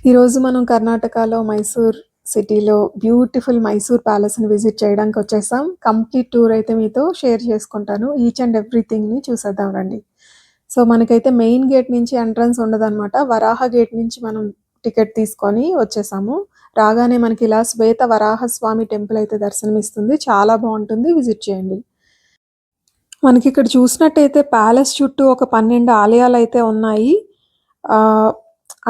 ఈరోజు మనం కర్ణాటకలో మైసూర్ సిటీలో బ్యూటిఫుల్ మైసూర్ ప్యాలెస్ని విజిట్ చేయడానికి వచ్చేసాం. కంప్లీట్ టూర్ అయితే మీతో షేర్ చేసుకుంటాను. ఈచ్ అండ్ ఎవ్రీథింగ్ని చూసేద్దాం రండి. సో మనకైతే మెయిన్ గేట్ నుంచి ఎంట్రన్స్ ఉండదన్నమాట. వరాహ గేట్ నుంచి మనం టికెట్ తీసుకొని వచ్చేసాము. రాగానే మనకి ఇలా శ్వేత వరాహ స్వామి టెంపుల్ అయితే దర్శనమిస్తుంది. చాలా బాగుంటుంది, విజిట్ చేయండి. మనకి ఇక్కడ చూసినట్టయితే ప్యాలెస్ చుట్టూ ఒక 12 ఆలయాలు అయితే ఉన్నాయి.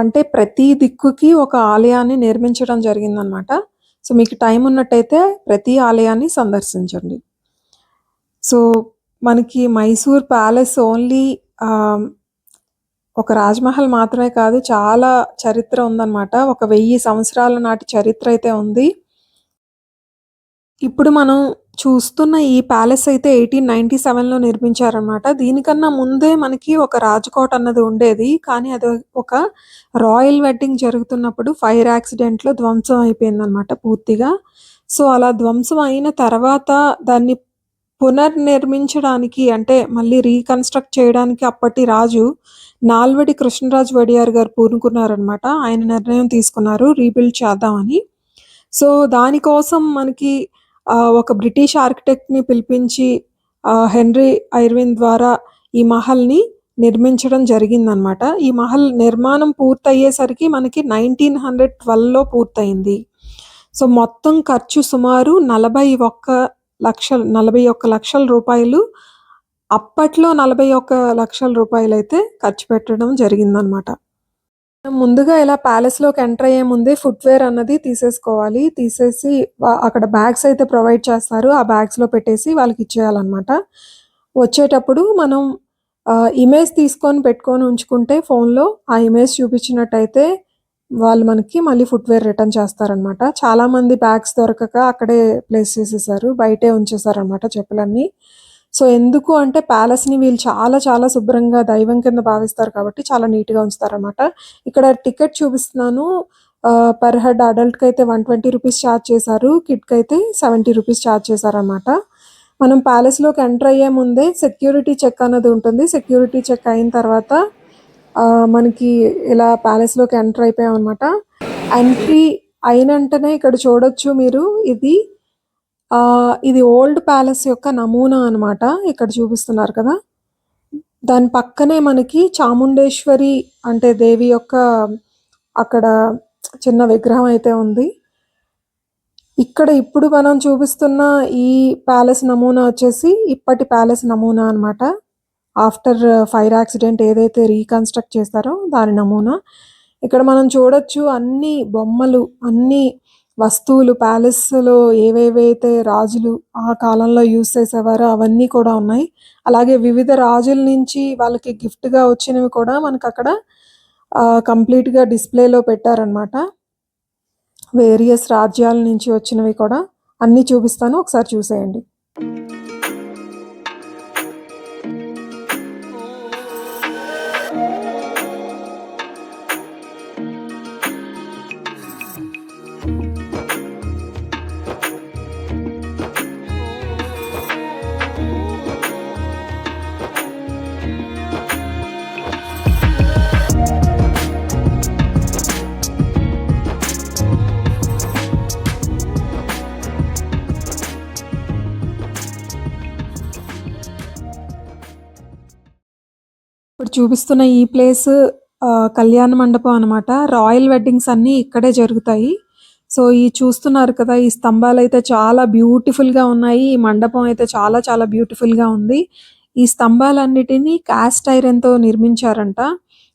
అంటే ప్రతి దిక్కుకి ఒక ఆలయాన్ని నిర్మించడం జరిగిందనమాట. సో మీకు టైం ఉన్నట్టయితే ప్రతి ఆలయాన్ని సందర్శించండి. సో మనకి మైసూర్ ప్యాలెస్ ఓన్లీ ఒక రాజ్మహల్ మాత్రమే కాదు, చాలా చరిత్ర ఉందన్నమాట. ఒక 1000 సంవత్సరాల నాటి చరిత్ర అయితే ఉంది. ఇప్పుడు మనం చూస్తున్న ఈ ప్యాలెస్ అయితే 1897లో నిర్మించారనమాట. దీనికన్నా ముందే మనకి ఒక రాజకోట అన్నది ఉండేది. కానీ అది ఒక రాయల్ వెడ్డింగ్ జరుగుతున్నప్పుడు ఫైర్ యాక్సిడెంట్లో ధ్వంసం అయిపోయిందనమాట పూర్తిగా. సో అలా ధ్వంసం అయిన తర్వాత దాన్ని పునర్నిర్మించడానికి, అంటే మళ్ళీ రీకన్స్ట్రక్ట్ చేయడానికి అప్పటి రాజు నాల్వడి కృష్ణరాజు వడియార్ గారు పూనుకున్నారనమాట. ఆయన నిర్ణయం తీసుకున్నారు రీబిల్డ్ చేద్దామని. సో దానికోసం మనకి ఒక బ్రిటిష్ ఆర్కిటెక్ట్ని పిలిపించి హెన్రీ ఐర్విన్ ద్వారా ఈ మహల్ని నిర్మించడం జరిగిందనమాట. ఈ మహల్ నిర్మాణం పూర్తయ్యేసరికి మనకి 1912లో పూర్తయింది. సో మొత్తం ఖర్చు సుమారు 41 లక్షల రూపాయలు. అప్పట్లో 41 లక్షల రూపాయలు అయితే ఖర్చు పెట్టడం జరిగిందనమాట. ముందుగా ఇలా ప్యాలెస్లోకి ఎంటర్ అయ్యే ముందే ఫుట్వేర్ అన్నది తీసేసుకోవాలి. తీసేసి అక్కడ బ్యాగ్స్ అయితే ప్రొవైడ్ చేస్తారు. ఆ బ్యాగ్స్లో పెట్టేసి వాళ్ళకి ఇచ్చేయాలన్నమాట. వచ్చేటప్పుడు మనం ఇమేజ్ తీసుకొని పెట్టుకొని ఉంచుకుంటే ఫోన్లో ఆ ఇమేజ్ చూపించినట్టయితే వాళ్ళు మనకి మళ్ళీ ఫుట్వేర్ రిటర్న్ చేస్తారనమాట. చాలామంది బ్యాగ్స్ దొరకక అక్కడే ప్లేస్ చేసేసారు, బయటే ఉంచేసారనమాట చెప్పులన్నీ. సో ఎందుకు అంటే ప్యాలెస్ని వీళ్ళు చాలా చాలా శుభ్రంగా దైవం కింద భావిస్తారు కాబట్టి చాలా నీట్గా ఉంచుతారనమాట. ఇక్కడ టికెట్ చూపిస్తున్నాను. పర్ హెడ్ అడల్ట్కి అయితే 120 రూపీస్ ఛార్జ్ చేశారు, కిడ్కి అయితే 70 రూపీస్ ఛార్జ్ చేశారనమాట. మనం ప్యాలెస్లోకి ఎంటర్ అయ్యే ముందే సెక్యూరిటీ చెక్ అన్నది ఉంటుంది. సెక్యూరిటీ చెక్ అయిన తర్వాత మనకి ఇలా ప్యాలెస్లోకి ఎంటర్ అయిపోయాం అనమాట. ఎంట్రీ అయిన వెంటనే ఇక్కడ చూడొచ్చు మీరు, ఇది ఓల్డ్ ప్యాలెస్ యొక్క నమూనా అనమాట. ఇక్కడ చూపిస్తున్నారు కదా, దాని పక్కనే మనకి చాముండేశ్వరి అంటే దేవి యొక్క అక్కడ చిన్న విగ్రహం అయితే ఉంది. ఇక్కడ ఇప్పుడు మనం చూపిస్తున్న ఈ ప్యాలెస్ నమూనా వచ్చేసి ఇప్పటి ప్యాలెస్ నమూనా అనమాట. ఆఫ్టర్ ఫైర్ యాక్సిడెంట్ ఏదైతే రీకన్స్ట్రక్ట్ చేస్తారో దాని నమూనా. ఇక్కడ మనం చూడొచ్చు అన్ని బొమ్మలు, అన్ని వస్తువులు ప్యాలెస్లో ఏవేవైతే రాజులు ఆ కాలంలో యూజ్ చేసేవారో అవన్నీ కూడా ఉన్నాయి. అలాగే వివిధ రాజుల నుంచి వాళ్ళకి గిఫ్ట్గా వచ్చినవి కూడా మనకు అక్కడ కంప్లీట్గా డిస్ప్లేలో పెట్టారనమాట. వేరియస్ రాజ్యాల నుంచి వచ్చినవి కూడా అన్నీ చూపిస్తాను, ఒకసారి చూసేయండి. ఇప్పుడు చూపిస్తున్న ఈ ప్లేస్ కళ్యాణ మండపం అనమాట. రాయల్ వెడ్డింగ్స్ అన్నీ ఇక్కడే జరుగుతాయి. సో ఈ చూస్తున్నారు కదా, ఈ స్తంభాలు అయితే చాలా బ్యూటిఫుల్గా ఉన్నాయి. ఈ మండపం అయితే చాలా చాలా బ్యూటిఫుల్గా ఉంది. ఈ స్తంభాలన్నిటినీ కాస్ట్ ఐరన్తో నిర్మించారంట.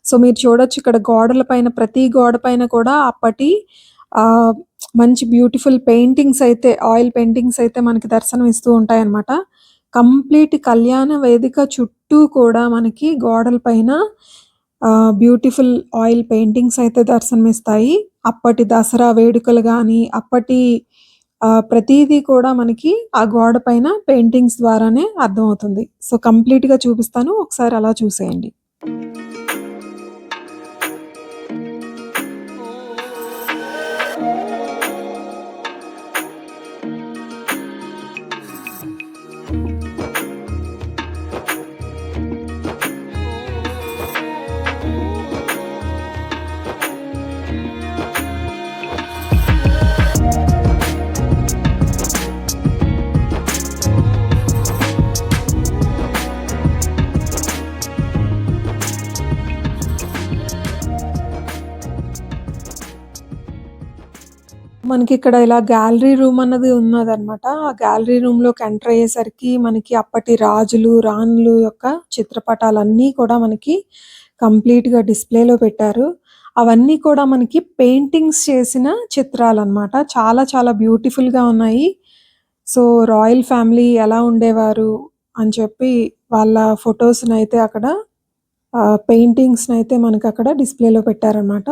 సో మీరు చూడొచ్చు ఇక్కడ గోడల పైన, ప్రతి గోడ పైన కూడా అప్పటి మంచి బ్యూటిఫుల్ పెయింటింగ్స్ అయితే, ఆయిల్ పెయింటింగ్స్ అయితే మనకి దర్శనం ఇస్తూ ఉంటాయి అన్నమాట. కంప్లీట్ కళ్యాణ వేదిక చుట్టూ కూడా మనకి గోడల పైన బ్యూటిఫుల్ ఆయిల్ పెయింటింగ్స్ అయితే దర్శనమిస్తాయి. అప్పటి దసరా వేడుకలు కానీ అప్పటి ప్రతిదీ కూడా మనకి ఆ గోడ పైన పెయింటింగ్స్ ద్వారానే అర్థమవుతుంది. సో కంప్లీట్గా చూపిస్తాను, ఒకసారి అలా చూసేయండి. మనకిక్కడ ఇలా గ్యాలరీ రూమ్ అన్నది ఉన్నదనమాట. ఆ గ్యాలరీ రూమ్‌లోకి ఎంటర్ అయ్యేసరికి మనకి అప్పటి రాజులు, రాణులు యొక్క చిత్రపటాలన్నీ కూడా మనకి కంప్లీట్‌గా డిస్‌ప్లేలో పెట్టారు. అవన్నీ కూడా మనకి పెయింటింగ్స్ చేసిన చిత్రాలనమాట. చాలా చాలా బ్యూటిఫుల్‌గా ఉన్నాయి. సో, రాయల్ ఫ్యామిలీ ఎలా ఉండేవారు అని చెప్పి వాళ్ళ ఫోటోస్‌నైతే అక్కడ పెయింటింగ్స్‌నైతే మనకక్కడ డిస్‌ప్లేలో పెట్టారనమాట.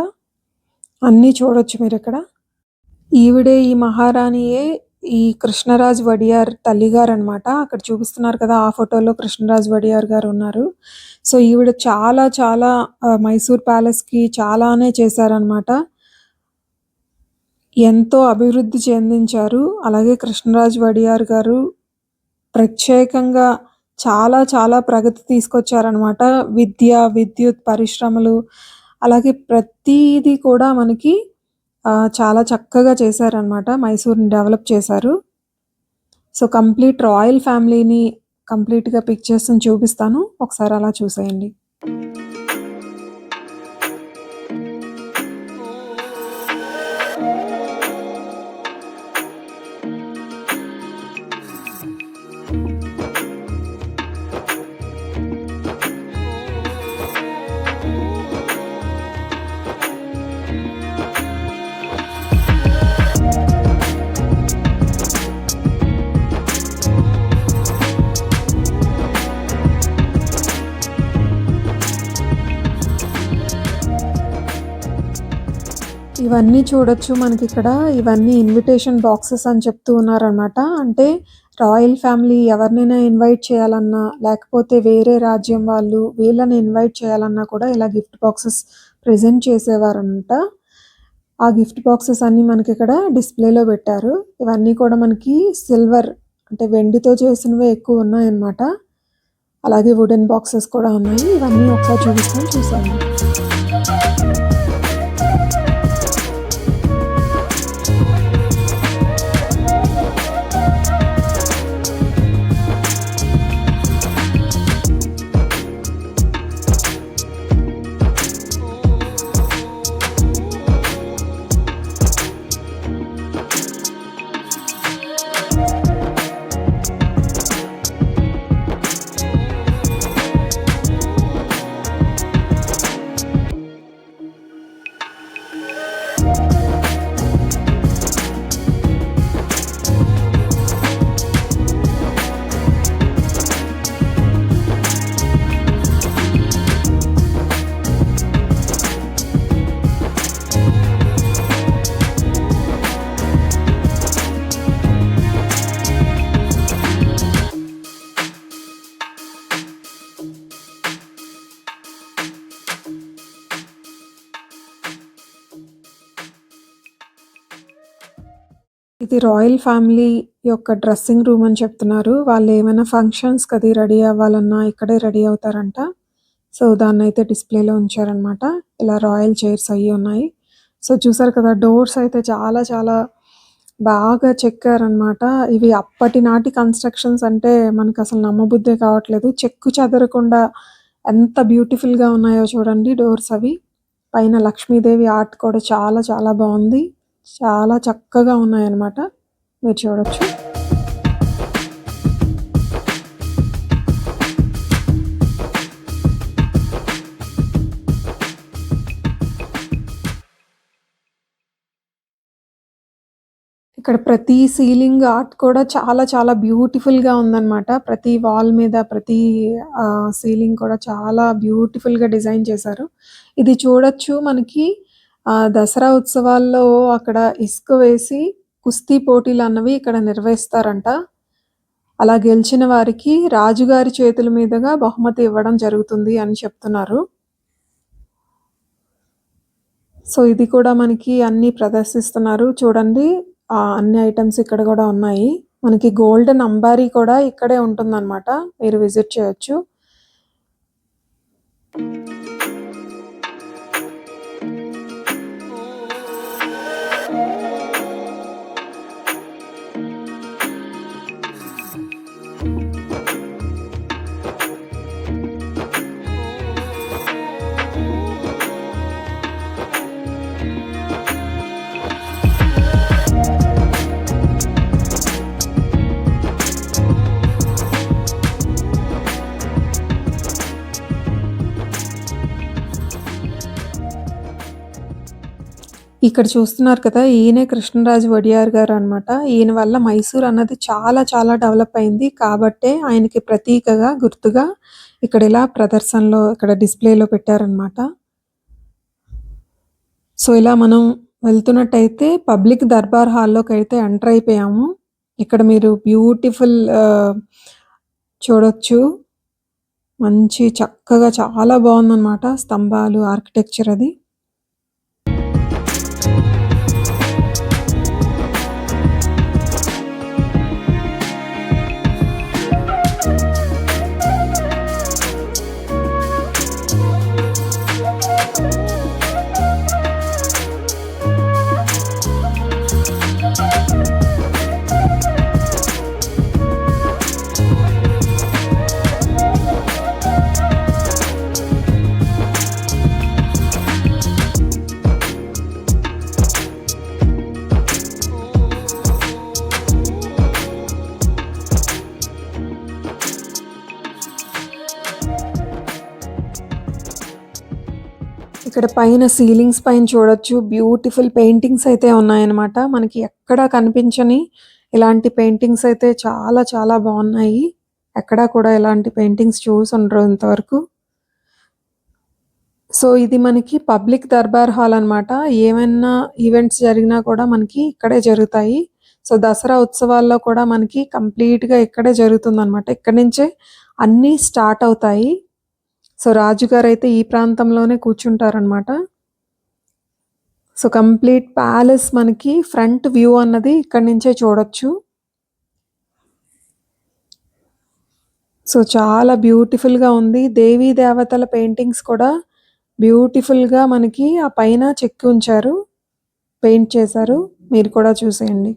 అన్నీ చూడొచ్చు మీరిక్కడ. ఈవిడే ఈ మహారాణియే ఈ కృష్ణరాజ్ వడియార్ తల్లిగారనమాట. అక్కడ చూపిస్తున్నారు కదా! ఆ ఫోటోలో కృష్ణరాజ్ వడియార్ గారున్నారు. సో, ఈవిడ చాలా చాలా మైసూర్ ప్యాలెస్‌కి చాలానే చేశారనమాట. ఎంతో అభివృద్ధి చెందించారు. అలాగే కృష్ణరాజ్ వడియార్ గారు ప్రత్యేకంగా చాలా చాలా ప్రగతి తీసుకొచ్చారనమాట. విద్య, విద్యుత్ పరిశ్రమలు అలాగే ప్రతీది కూడా మనకి చాలా చక్కగా చేశారనమాట. మైసూర్‌ని డెవలప్ చేశారు. సో, కంప్లీట్ రాయల్ ఫ్యామిలీని కంప్లీట్‌గా పిక్చర్స్‌ని చూపిస్తాను. ఒకసారి అలా చూసేయండి. ఇవన్నీ చూడొచ్చు మనకిక్కడ. ఇవన్నీ ఇన్విటేషన్ బాక్సెస్ అని చెప్తూ ఉన్నారనమాట. అంటే రాయల్ ఫ్యామిలీ ఎవరినైనా ఇన్వైట్ చేయాలన్నా, లేకపోతే వేరే రాజ్యం వాళ్ళు వీళ్ళని ఇన్వైట్ చేయాలన్నా కూడా ఇలా గిఫ్ట్ బాక్సెస్ ప్రెజెంట్ చేసేవారనమాట. ఆ గిఫ్ట్ బాక్సెస్ అన్నీ మనకిక్కడ డిస్‌ప్లేలో పెట్టారు. ఇవన్నీ కూడా మనకి సిల్వర్ అంటే వెండితో చేసినవే ఎక్కువ ఉన్నాయన్నమాట. అలాగే వుడెన్ బాక్సెస్ కూడా ఉన్నాయి. ఇవన్నీ ఒకసారి చూపిస్తాను చూసేయండి. ఇది రాయల్ ఫ్యామిలీ యొక్క డ్రెస్సింగ్ రూమ్ అని చెప్తున్నారు. వాళ్ళేమైనా ఫంక్షన్స్‌కి అది రెడీ అవ్వాలన్నా ఇక్కడే రెడీ అవుతారంట. సో, దాన్నైతే డిస్‌ప్లేలో ఉంచారనమాట. ఇలా రాయల్ చైర్స్ అయ్యి ఉన్నాయి. సో, చూసారు కదా! డోర్స్ అయితే చాలా చాలా బాగా చెక్కారనమాట. ఇవి అప్పటి నాటి కన్‌స్ట్రక్షన్స్ అంటే మనకసలు నమ్మబుద్దే కావట్లేదు. చెక్కు చెదరకుండా ఎంత బ్యూటిఫుల్‌గా ఉన్నాయో చూడండి డోర్స్ అవి. పైన లక్ష్మీదేవి ఆర్ట్ కూడా చాలా చాలా బావుంది. చాలా చక్కగా ఉన్నాయన్నమాట. మీరు చూడొచ్చు. ఇక్కడ ప్రతి సీలింగ్ ఆర్ట్ కూడా చాలా చాలా బ్యూటిఫుల్‌గా ఉందన్నమాట. ప్రతి వాల్ మీద ప్రతి సీలింగ్ కూడా చాలా బ్యూటిఫుల్‌గా డిజైన్ చేశారు. ఇది చూడొచ్చు మనకి దసరా ఉత్సవాల్లో అక్కడ ఇసుక వేసి కుస్తీ పోటీలన్నవి ఇక్కడ నిర్వహిస్తారంట. అలా గెలిచిన వారికి రాజుగారి చేతుల మీదుగా బహుమతి ఇవ్వడం జరుగుతుంది అని చెప్తున్నారు. సో, ఇది కూడా మనకి అన్నీ ప్రదర్శిస్తున్నారు. చూడండి అన్ని ఐటెమ్స్ ఇక్కడ గూడా ఉన్నాయి. మనకి గోల్డెన్ అంబారీ కూడా ఇక్కడే ఉంటుందన్నమాట. మీరు విజిట్ చేయొచ్చు. ఇక్కడ చూస్తున్నారు కదా! ఈయనే కృష్ణరాజు వడియార్ గారనమాట. ఈయన వల్ల మైసూర్ అన్నది చాలా చాలా డెవలప్ అయింది. కాబట్టే ఆయనకి ప్రతీకగా, గుర్తుగా ఇక్కడ ఇలా ప్రదర్శనలో ఇక్కడ డిస్‌ప్లేలో పెట్టారనమాట. సో, ఇలా మనం వెళ్తున్నట్టయితే పబ్లిక్ దర్బార్ హాల్లోకైతే ఎంటర్ అయిపోయాము. ఇక్కడ మీరు బ్యూటిఫుల్ చూడొచ్చు. మంచి చక్కగా చాలా బావుందనమాట స్తంభాలు, ఆర్కిటెక్చర్ అది. ఇక్కడ పైన సీలింగ్స్ పైన చూడొచ్చు బ్యూటిఫుల్ పెయింటింగ్స్ అయితే ఉన్నాయన్నమాట. మనకి ఎక్కడా కనిపించని ఇలాంటి పెయింటింగ్స్ అయితే చాలా చాలా బావున్నాయి. ఎక్కడా కూడా ఇలాంటి పెయింటింగ్స్ చూసుండరు ఇంతవరకు. సో, ఇది మనకి పబ్లిక్ దర్బార్ హాల్ అనమాట. ఏమైనా ఈవెంట్స్ జరిగినా కూడా మనకి ఇక్కడే జరుగుతాయి. సో, దసరా ఉత్సవాల్లో కూడా మనకి కంప్లీట్‌గా ఇక్కడే జరుగుతుందనమాట. ఇక్కడి నుంచే అన్నీ స్టార్ట్ అవుతాయి. సో, రాజుగారైతే ఈ ప్రాంతంలోనే కూర్చుంటారనమాట. సో, కంప్లీట్ ప్యాలెస్ మనకి ఫ్రంట్ వ్యూ అన్నది ఇక్కడి నుంచే చూడొచ్చు. సో, చాలా బ్యూటిఫుల్‌గా ఉంది. దేవీ దేవతల పెయింటింగ్స్ కూడా బ్యూటిఫుల్‌గా మనకి ఆ పైన చెక్కి ఉంచారు. పెయింట్ చేశారు. మీరు కూడా చూసేయండి.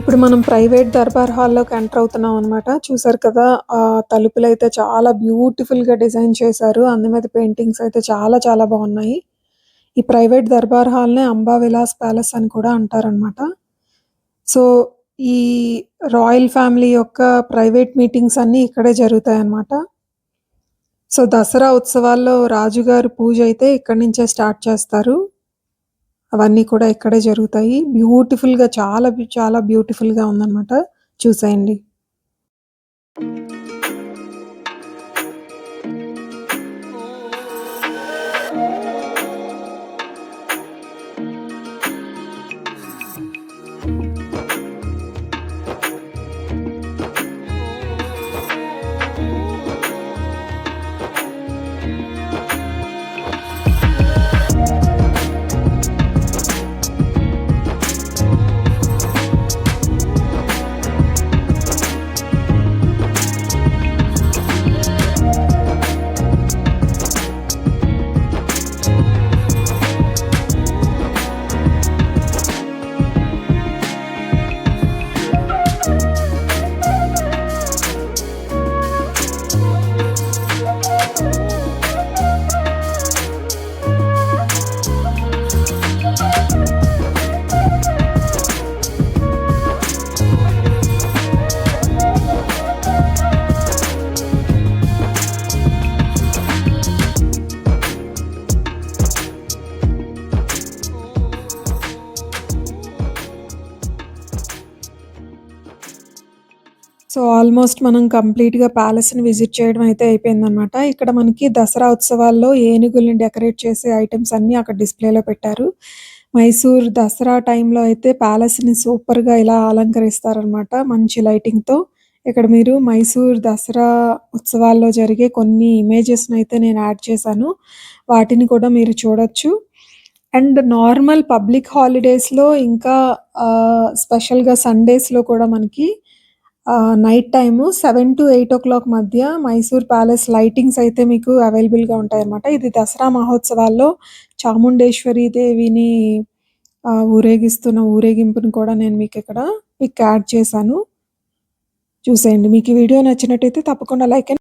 ఇప్పుడు మనం ప్రైవేట్ దర్బార్ హాల్లోకి ఎంటర్ అవుతున్నాం అనమాట. చూసారు కదా! తలుపులైతే చాలా బ్యూటిఫుల్‌గా డిజైన్ చేశారు. అందు మీద పెయింటింగ్స్ అయితే చాలా చాలా బావున్నాయి. ఈ ప్రైవేట్ దర్బార్ హాల్‌నే అంబా విలాస్ ప్యాలెస్ అని కూడా అంటారనమాట. సో, ఈ రాయల్ ఫ్యామిలీ యొక్క ప్రైవేట్ మీటింగ్స్ అన్నీ ఇక్కడే జరుగుతాయన్నమాట. సో, దసరా ఉత్సవాల్లో రాజుగారి పూజ అయితే ఇక్కడి నుంచే స్టార్ట్ చేస్తారు. అవన్నీ కూడా ఇక్కడే జరుగుతాయి. బ్యూటిఫుల్‌గా చాలా బ్యూటిఫుల్‌గా ఉందనమాట. చూసేయండి. ఆల్మోస్ట్ మనం కంప్లీట్‌గా ప్యాలెస్‌ని విజిట్ చేయడం అయితే అయిపోయిందనమాట. ఇక్కడ మనకి దసరా ఉత్సవాల్లో ఏనుగుల్ని డెకరేట్ చేసే ఐటెమ్స్ అన్నీ అక్కడ డిస్‌ప్లేలో పెట్టారు. మైసూర్ దసరా టైంలో అయితే ప్యాలెస్‌ని సూపర్‌గా ఇలా అలంకరిస్తారనమాట మంచి లైటింగ్‌తో. ఇక్కడ మీరు మైసూర్ దసరా ఉత్సవాల్లో జరిగే కొన్ని ఇమేజెస్‌నైతే నేను యాడ్ చేశాను. వాటిని కూడా మీరు చూడొచ్చు. అండ్ నార్మల్ పబ్లిక్ హాలిడేస్‌లో ఇంకా స్పెషల్‌గా సండేస్‌లో కూడా మనకి నైట్ టైము 7-8 మధ్య మైసూర్ ప్యాలెస్ లైటింగ్స్ అయితే మీకు అవైలబుల్‌గా ఉంటాయన్నమాట. ఇది దసరా మహోత్సవాల్లో చాముండేశ్వరి దేవిని ఊరేగిస్తున్న ఊరేగింపుని కూడా నేను మీకిక్కడ పిక్ యాడ్ చేశాను. చూసేయండి. మీకు ఈ వీడియో నచ్చినట్టయితే తప్పకుండా లైక్ అండ్